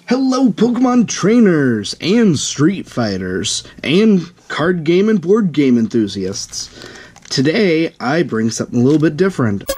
Hello, Pokemon trainers and Street Fighters and card game and board game enthusiasts. Today, I bring something a little bit different.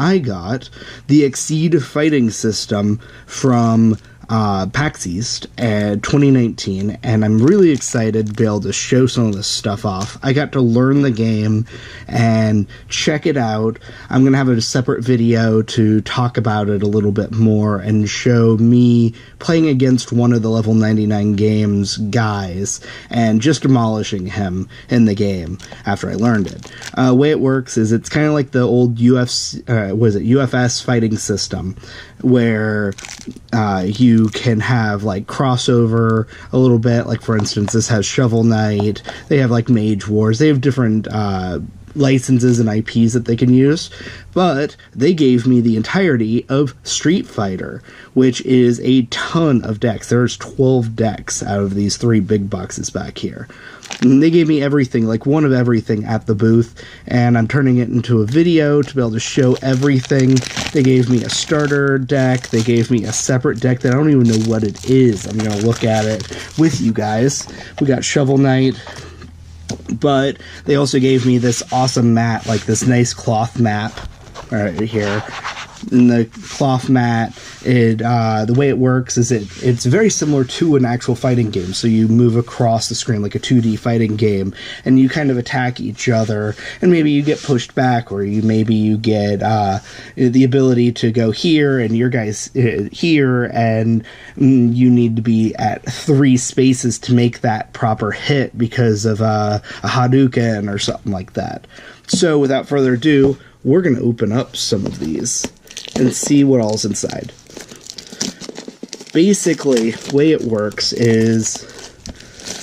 I got the Exceed fighting system from PAX East in 2019, and I'm really excited to be able to show some of this stuff off. I got to learn the game and check it out. I'm going to have a separate video to talk about it a little bit more and show me playing against one of the level 99 game's guys and just demolishing him in the game after I learned it. The way it works is it's kind of like the old UFS fighting system, where you can have like crossover a little bit. Like, for instance, this has Shovel Knight. They have like Mage Wars. They have different licenses and IPs that they can use, but they gave me the entirety of Street Fighter, which is a ton of decks. There's 12 decks out of these 3 big boxes back here. And they gave me everything, like one of everything at the booth, and I'm turning it into a video to be able to show everything. They gave me a starter deck. They gave me a separate deck that I don't even know what it is. I'm going to look at it with you guys. We got Shovel Knight, but they also gave me this awesome mat, like this nice cloth map right here. And the cloth mat, the way it works is it's very similar to an actual fighting game. So you move across the screen like a 2D fighting game, and you kind of attack each other, and maybe you get pushed back, or maybe you get the ability to go here, and your guy's here, and you need to be at 3 spaces to make that proper hit because of a Hadouken or something like that. So without further ado, we're going to open up some of these and see what all's inside. Basically, the way it works is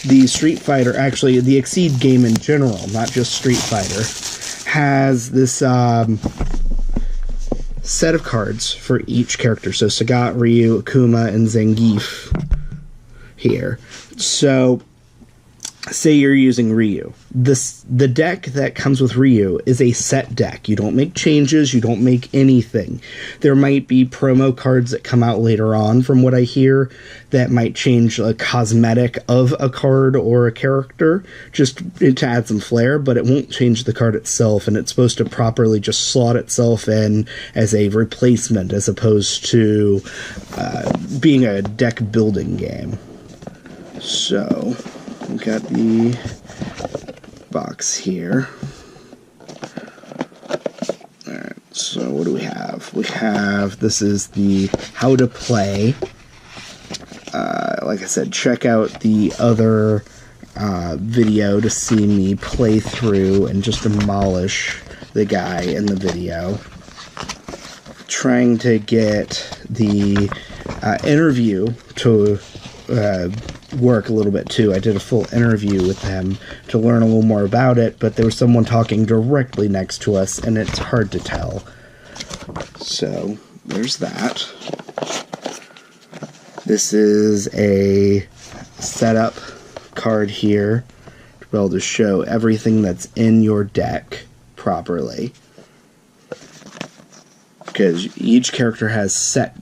the Street Fighter, actually the Exceed game in general, not just Street Fighter, has this set of cards for each character. So Sagat, Ryu, Akuma, and Zangief here. So say you're using Ryu. The deck that comes with Ryu is a set deck. You don't make changes, you don't make anything. There might be promo cards that come out later on, from what I hear, that might change a cosmetic of a card or a character, just to add some flair, but it won't change the card itself, and it's supposed to properly just slot itself in as a replacement, as opposed to being a deck building game. So we've got the box here. Alright, so what do we have? We have, this is the how to play. Like I said, check out the other video to see me play through and just demolish the guy in the video. Trying to get the interview to work a little bit too. I did a full interview with him to learn a little more about it, but there was someone talking directly next to us, and it's hard to tell. So there's that. This is a setup card here to be able to show everything that's in your deck properly, because each character has set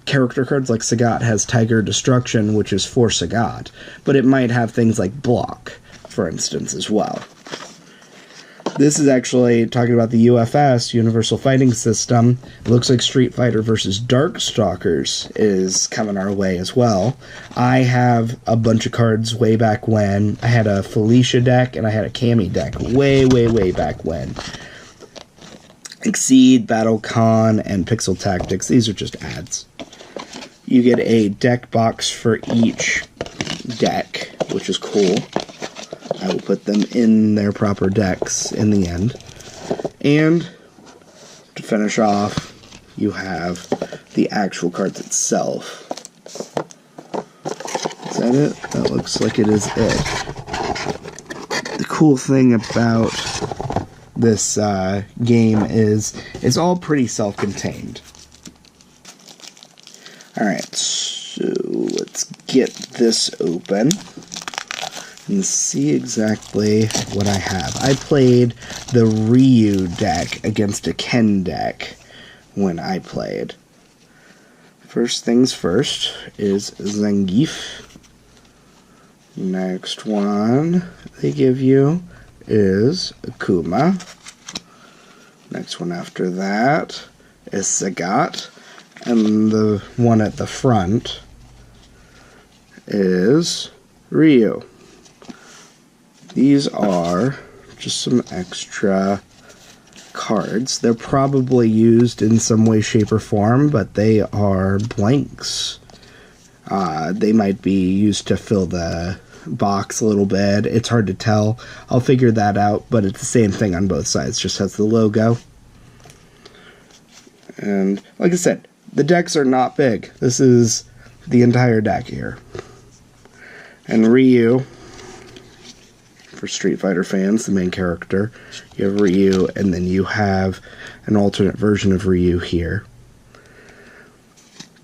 character cards. Like Sagat has Tiger Destruction, which is for Sagat, but it might have things like Block, for instance, as well. This is actually talking about the UFS, Universal Fighting System. It looks like Street Fighter vs. Darkstalkers is coming our way as well. I have a bunch of cards way back when. I had a Felicia deck, and I had a Cammy deck way back when. Exceed, BattleCon, and Pixel Tactics. These are just ads. You get a deck box for each deck, which is cool. I will put them in their proper decks in the end. And to finish off, you have the actual cards itself. Is that it? That looks like it is it. The cool thing about this game is it's all pretty self-contained. Alright, so let's get this open and see exactly what I have. I played the Ryu deck against a Ken deck when I played. First things first is Zangief. Next one they give you is Akuma. Next one after that is Sagat. And the one at the front is Ryu. These are just some extra cards. They're probably used in some way, shape, or form, but they are blanks. They might be used to fill the box a little bit. It's hard to tell. I'll figure that out, but it's the same thing on both sides. Just has the logo. And like I said, the decks are not big. This is the entire deck here. And Ryu, for Street Fighter fans, the main character, you have Ryu, and then you have an alternate version of Ryu here.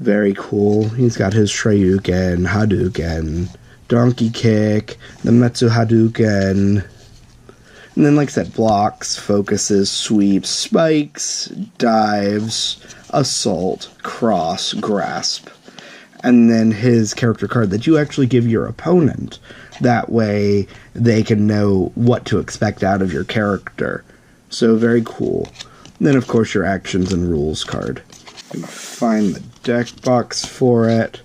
Very cool. He's got his Shoryuken, Hadouken, Donkey Kick, the Metsu Hadouken, and then, like I said, blocks, focuses, sweeps, spikes, dives, assault, cross, grasp, and then his character card that you actually give your opponent. That way they can know what to expect out of your character. So very cool. And then, of course, your actions and rules card. I'm going to find the deck box for it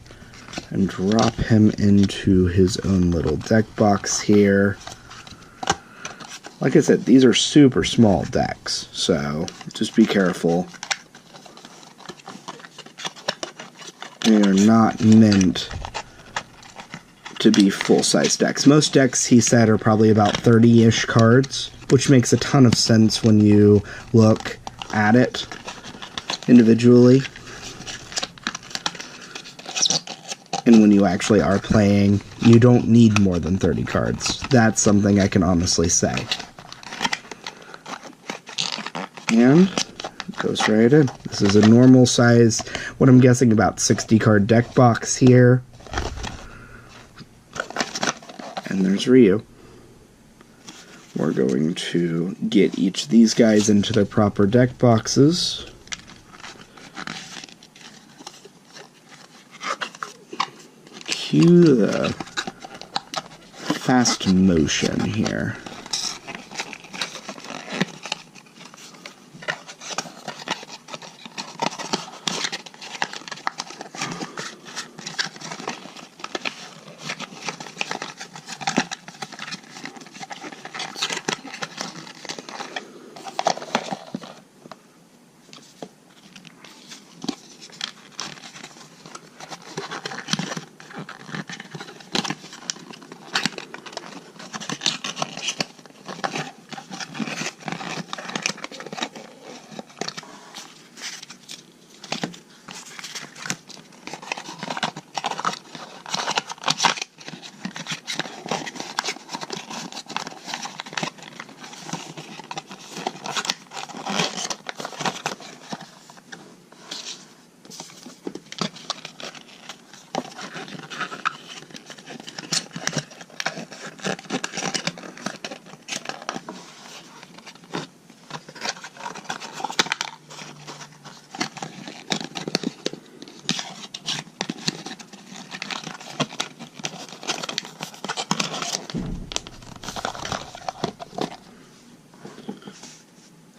and drop him into his own little deck box here. Like I said, these are super small decks, so just be careful. They are not meant to be full-size decks. Most decks, he said, are probably about 30-ish cards, which makes a ton of sense when you look at it individually. And when you actually are playing, you don't need more than 30 cards. That's something I can honestly say. And it goes right in. This is a normal size, what I'm guessing about 60 card deck box here. And there's Ryu. We're going to get each of these guys into their proper deck boxes. Cue the fast motion here.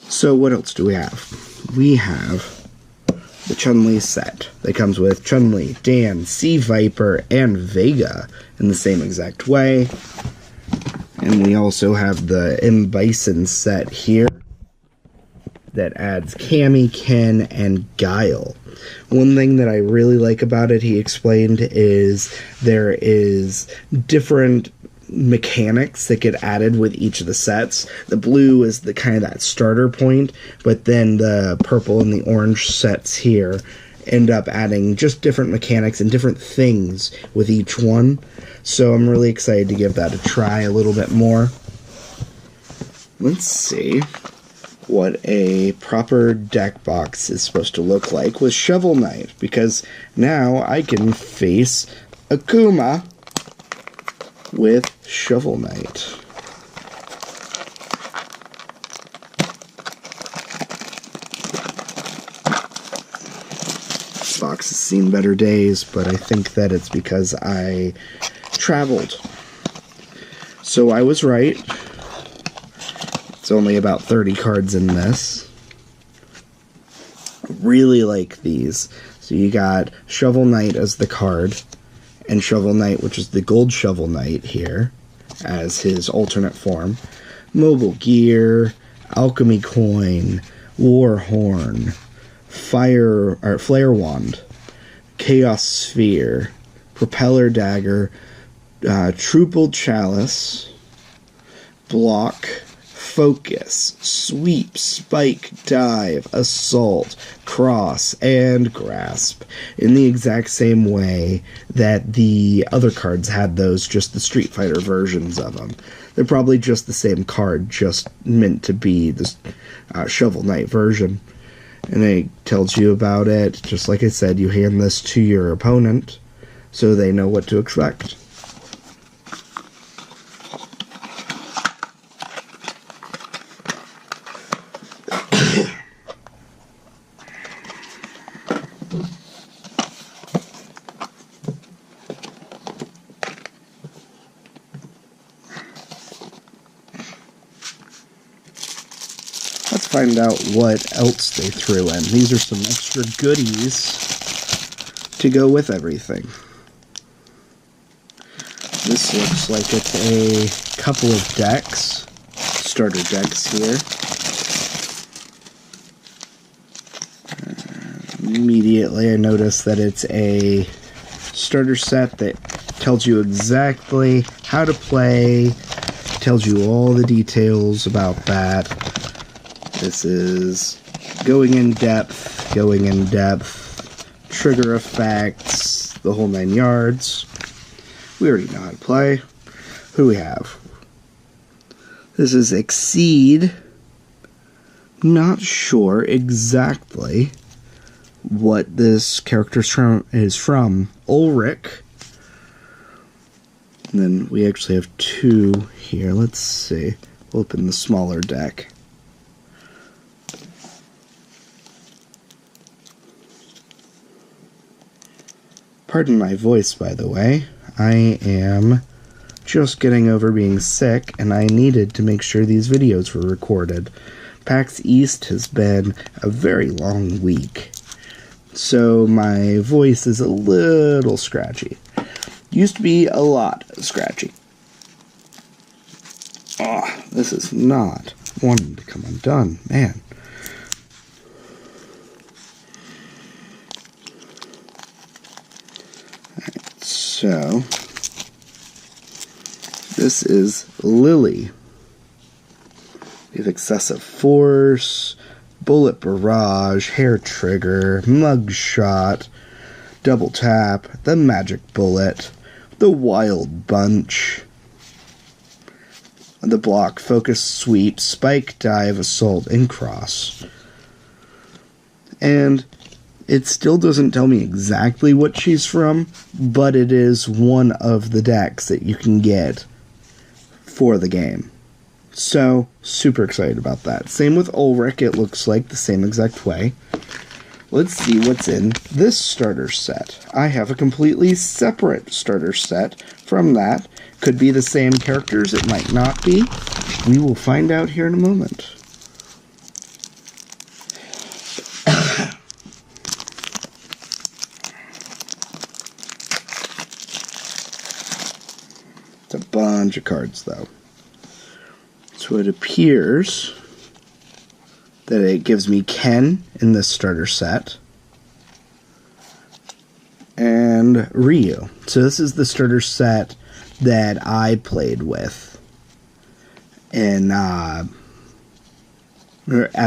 So what else do we have? We have the Chun-Li set that comes with Chun-Li, Dan, Sea Viper, and Vega in the same exact way. And we also have the M. Bison set here that adds Cammy, Ken, and Guile. One thing that I really like about it, he explained, is there is different mechanics that get added with each of the sets. The blue is the kind of that starter point, but then the purple and the orange sets here end up adding just different mechanics and different things with each one. So I'm really excited to give that a try a little bit more. let's see what a proper deck box is supposed to look like with Shovel Knight, because now I can face Akuma with Shovel Knight. This box has seen better days, but I think that it's because I traveled. So I was right. It's only about 30 cards in this. Really like these. So you got Shovel Knight as the card, and Shovel Knight, which is the gold Shovel Knight here, as his alternate form. Mobile Gear, Alchemy Coin, War Horn, Flare Wand, Chaos Sphere, Propeller Dagger, Truple Chalice, Block, Focus, Sweep, Spike, Dive, Assault, Cross, and Grasp in the exact same way that the other cards had those, just the Street Fighter versions of them. They're probably just the same card, just meant to be the Shovel Knight version. And it tells you about it. Just like I said, you hand this to your opponent so they know what to expect. Let's find out what else they threw in. These are some extra goodies to go with everything. This looks like it's a couple of decks, starter decks here. Immediately I notice that it's a starter set that tells you exactly how to play, tells you all the details about that. This is going in depth, trigger effects, the whole 9 yards. We already know how to play. Who do we have? This is Exceed. Not sure exactly what this character is from. Ulrich. And then we actually have 2 here. Let's see. We'll open the smaller deck. Pardon my voice, by the way. I am just getting over being sick, and I needed to make sure these videos were recorded. PAX East has been a very long week, so my voice is a little scratchy. Used to be a lot scratchy. Oh, this is not wanting to come undone, man. So, this is Lily. We have Excessive Force, Bullet Barrage, Hair Trigger, Mugshot, Double Tap, the Magic Bullet, the Wild Bunch, the Block, Focus, Sweep, Spike, Dive, Assault, and Cross. And it still doesn't tell me exactly what she's from, but it is one of the decks that you can get for the game. So, super excited about that. Same with Ulrich, it looks like the same exact way. Let's see what's in this starter set. I have a completely separate starter set from that. Could be the same characters, it might not be. We will find out here in a moment. It's a bunch of cards, though. So it appears that it gives me Ken in this starter set, and Ryu. So this is the starter set that I played with in, at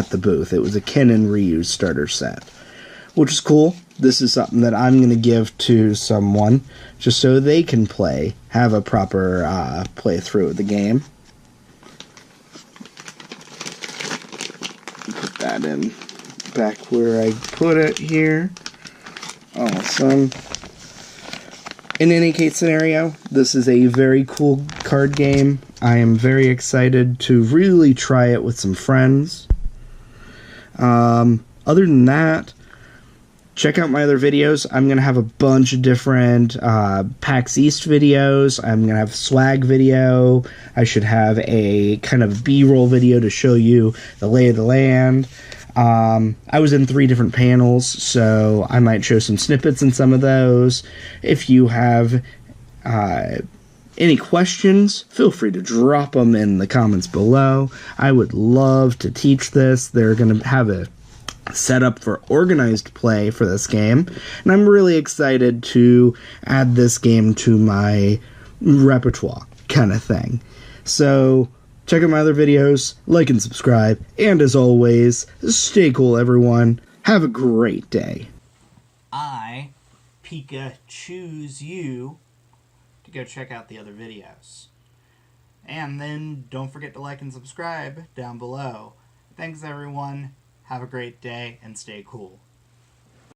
the booth. It was a Ken and Ryu starter set, which is cool. This is something that I'm going to give to someone just so they can have a proper playthrough of the game. Put that in back where I put it here. Awesome. In any case scenario, this is a very cool card game. I am very excited to really try it with some friends. Other than that, check out my other videos. I'm going to have a bunch of different PAX East videos. I'm going to have a swag video. I should have a kind of B-roll video to show you the lay of the land. I was in 3 different panels, so I might show some snippets in some of those. If you have any questions, feel free to drop them in the comments below. I would love to teach this. They're going to have a setup for organized play for this game, and I'm really excited to add this game to my repertoire kind of thing. So check out my other videos, like and subscribe, and as always, stay cool everyone. Have a great day. I, Pika, choose you to go check out the other videos. And then don't forget to like and subscribe down below. Thanks everyone. Have a great day and stay cool.